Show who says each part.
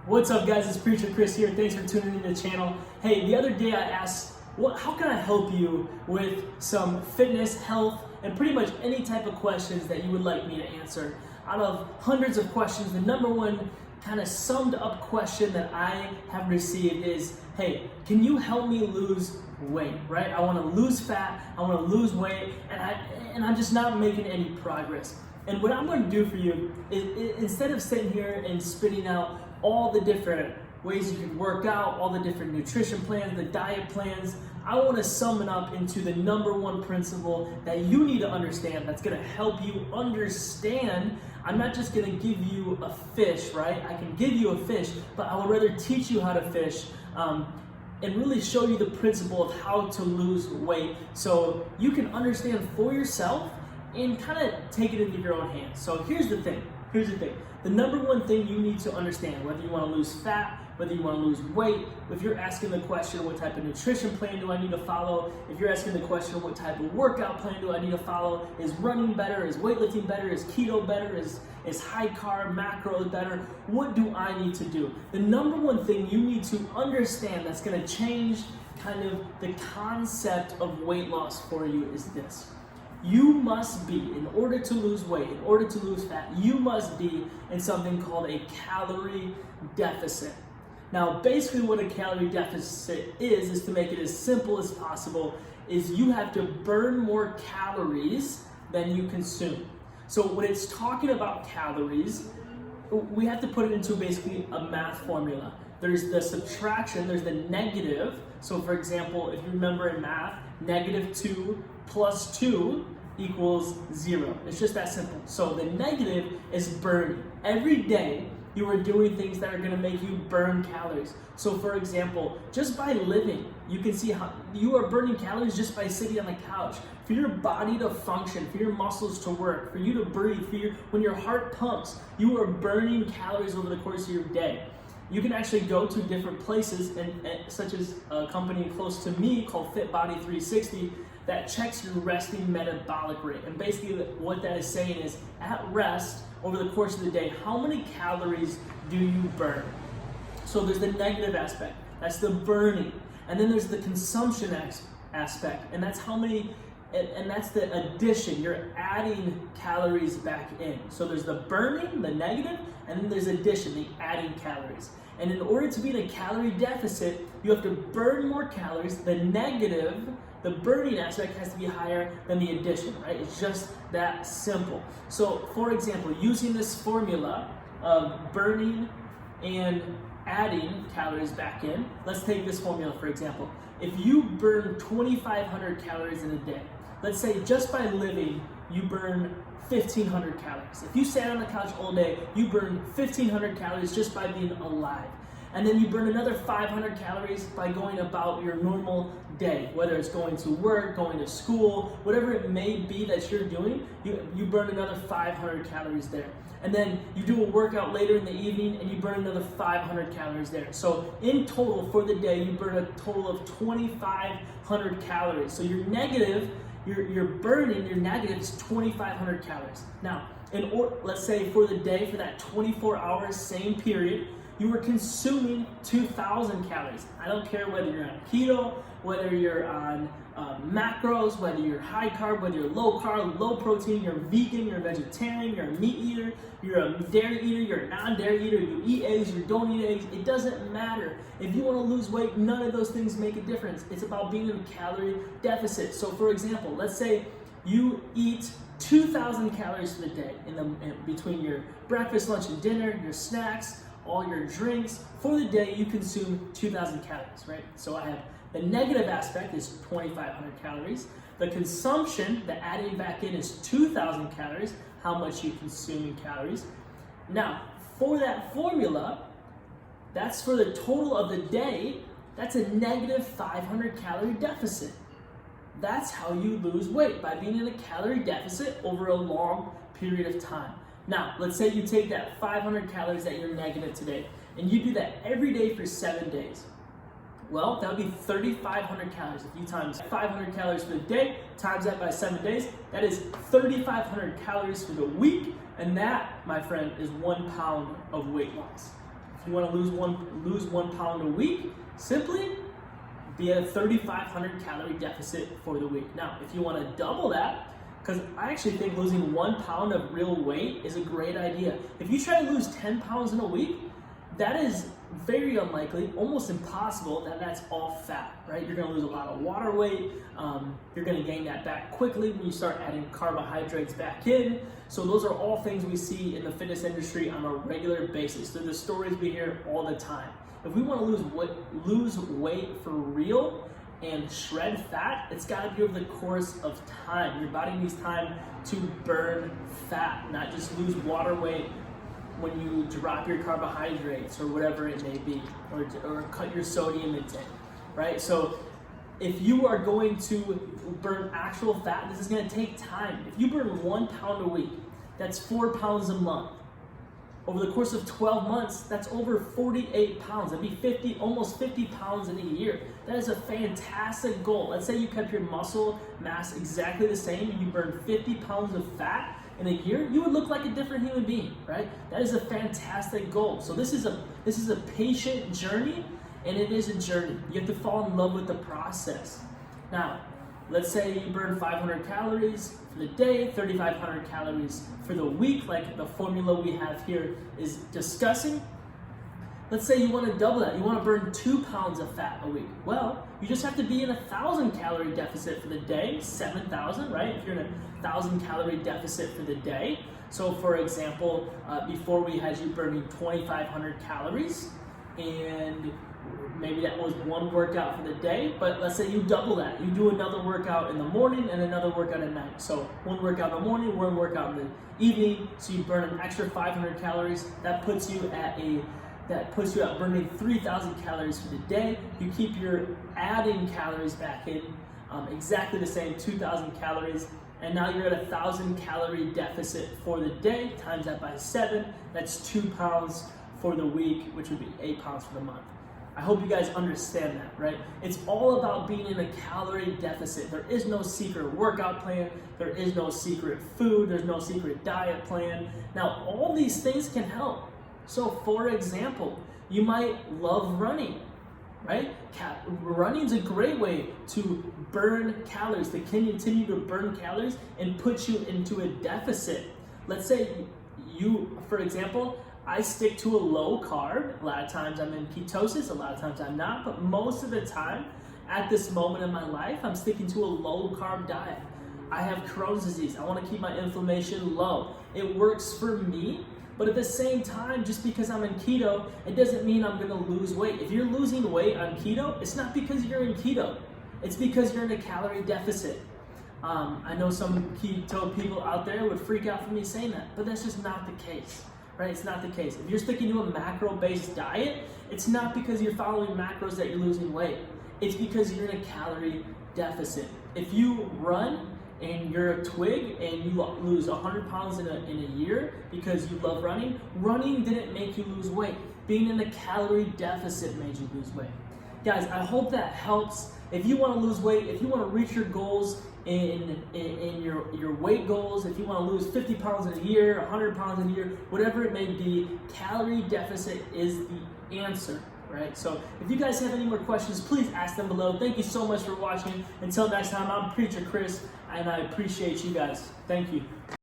Speaker 1: What's up, guys? It's Preacher Chris here. Thanks for tuning into the channel. Hey, the other day I asked, how can I help you with some fitness, health, and pretty much any type of questions that you would like me to answer. Out of hundreds of questions, the number one kind of summed up question that I have received is, hey, can you help me lose weight, right? I want to lose fat, I want to lose weight, and I'm just not making any progress. And what I'm going to do for you is instead of sitting here and spitting out all the different ways you can work out, all the different nutrition plans, the diet plans, I want to sum it up into the number one principle that you need to understand that's going to help you understand. I'm not just going to give you a fish, right? I can give you a fish, but I would rather teach you how to fish and really show you the principle of how to lose weight so you can understand for yourself and kind of take it into your own hands. So here's the thing. The number one thing you need to understand, whether you want to lose fat, whether you want to lose weight, if you're asking the question, what type of nutrition plan do I need to follow? If you're asking the question, what type of workout plan do I need to follow? Is running better? Is weightlifting better? Is keto better? Is high carb, macros better? What do I need to do? The number one thing you need to understand that's going to change kind of the concept of weight loss for you is this. You must be, in order to lose weight, in order to lose fat, you must be in something called a calorie deficit. Now, basically what a calorie deficit is to make it as simple as possible, is you have to burn more calories than you consume. So when it's talking about calories, we have to put it into basically a math formula. There's the subtraction, there's the negative. So for example, if you remember in math, -2 plus 2 equals 0. It's just that simple. So the negative is burning. Every day you are doing things that are going to make you burn calories. So for example, just by living, you can see how you are burning calories just by sitting on the couch. For your body to function, for your muscles to work, for you to breathe, when your heart pumps, you are burning calories over the course of your day. You can actually go to different places, such as a company close to me called Fit Body 360 that checks your resting metabolic rate. And basically what that is saying is, at rest, over the course of the day, how many calories do you burn? So there's the negative aspect, that's the burning. And then there's the consumption aspect, and that's how many, and that's the addition. You're adding calories back in. So there's the burning, the negative, and then there's addition, the adding calories. And in order to be in a calorie deficit, you have to burn more calories. The negative, the burning aspect has to be higher than the addition, right? It's just that simple. So for example, using this formula of burning and adding calories back in, let's take this formula for example. If you burn 2,500 calories in a day, let's say just by living, you burn 1,500 calories. If you sat on the couch all day, you burn 1,500 calories just by being alive. And then you burn another 500 calories by going about your normal day, whether it's going to work, going to school, whatever it may be that you're doing, you burn another 500 calories there. And then you do a workout later in the evening and you burn another 500 calories there. So in total for the day, you burn a total of 2,500 calories. So your negative, you're burning your negative is 2,500 calories. Now, let's say for the day, for that 24 hours, same period, you were consuming 2,000 calories. I don't care whether you're on keto, whether you're on macros, whether you're high carb, whether you're low carb, low protein, you're vegan, you're vegetarian, you're a meat eater, you're a dairy eater, you're a non-dairy eater, you eat eggs, you don't eat eggs, it doesn't matter. If you want to lose weight, none of those things make a difference. It's about being in a calorie deficit. So for example, let's say you eat 2,000 calories for the day in between your breakfast, lunch, and dinner, your snacks, all your drinks. For the day, you consume 2,000 calories, right? So I have the negative aspect is 2,500 calories. The consumption, the adding back in, is 2,000 calories, how much you consume in calories. Now, for that formula, that's for the total of the day, that's a negative 500 calorie deficit. That's how you lose weight, by being in a calorie deficit over a long period of time. Now, let's say you take that 500 calories that you're negative today, and you do that every day for 7 days. Well, that would be 3,500 calories. If you times 500 calories for the day, times that by 7 days, that is 3,500 calories for the week, and that, my friend, is 1 pound of weight loss. If you want to lose 1 pound a week, simply be at a 3,500 calorie deficit for the week. Now, if you want to double that, because I actually think losing 1 pound of real weight is a great idea. If you try to lose 10 pounds in a week, that is very unlikely, almost impossible that that's all fat, right? You're gonna lose a lot of water weight. You're gonna gain that back quickly when you start adding carbohydrates back in. So those are all things we see in the fitness industry on a regular basis. They're the stories we hear all the time. If we wanna lose weight for real and shred fat, it's gotta be over the course of time. Your body needs time to burn fat, not just lose water weight when you drop your carbohydrates or whatever it may be, or cut your sodium intake, right? So if you are going to burn actual fat, this is gonna take time. If you burn 1 pound a week, that's 4 pounds a month. Over the course of 12 months, that's over 48 pounds. That'd be almost 50 pounds in a year. That is a fantastic goal. Let's say you kept your muscle mass exactly the same and you burned 50 pounds of fat in a year, you would look like a different human being, right? That is a fantastic goal. So this is a patient journey, and it is a journey. You have to fall in love with the process. Now, let's say you burn 500 calories for the day, 3,500 calories for the week, like the formula we have here is discussing. Let's say you want to double that. You want to burn 2 pounds of fat a week. Well, you just have to be in 1,000 calorie deficit for the day, 7,000, right? If you're in 1,000 calorie deficit for the day. So for example, before we had you burning 2,500 calories, and maybe that was one workout for the day, but let's say you double that. You do another workout in the morning and another workout at night. So one workout in the morning, one workout in the evening, so you burn an extra 500 calories. That puts you at burning 3,000 calories for the day. You keep your adding calories back in, exactly the same, 2,000 calories, and now you're at 1,000 calorie deficit for the day. Times that by 7, that's 2 pounds for the week, which would be 8 pounds for the month. I hope you guys understand that, right? It's all about being in a calorie deficit. There is no secret workout plan. There is no secret food. There's no secret diet plan. Now, all these things can help. So for example, you might love running, right? Running is a great way to burn calories, to continue to burn calories and put you into a deficit. Let's say for example, I stick to a low carb. A lot of times I'm in ketosis, a lot of times I'm not, but most of the time at this moment in my life, I'm sticking to a low carb diet. I have Crohn's disease. I want to keep my inflammation low. It works for me. But at the same time, just because I'm in keto, it doesn't mean I'm gonna lose weight. If you're losing weight on keto, it's not because you're in keto. It's because you're in a calorie deficit. I know some keto people out there would freak out for me saying that, but that's just not the case, right? It's not the case. If you're sticking to a macro-based diet, it's not because you're following macros that you're losing weight. It's because you're in a calorie deficit. If you run and you're a twig and you lose 100 pounds in a year because you love running, running didn't make you lose weight. Being in a calorie deficit made you lose weight. Guys, I hope that helps. If you want to lose weight, if you want to reach your goals in your weight goals, if you want to lose 50 pounds in a year, 100 pounds in a year, whatever it may be, calorie deficit is the answer. Right? So if you guys have any more questions, please ask them below. Thank you so much for watching. Until next time, I'm Preacher Chris, and I appreciate you guys. Thank you.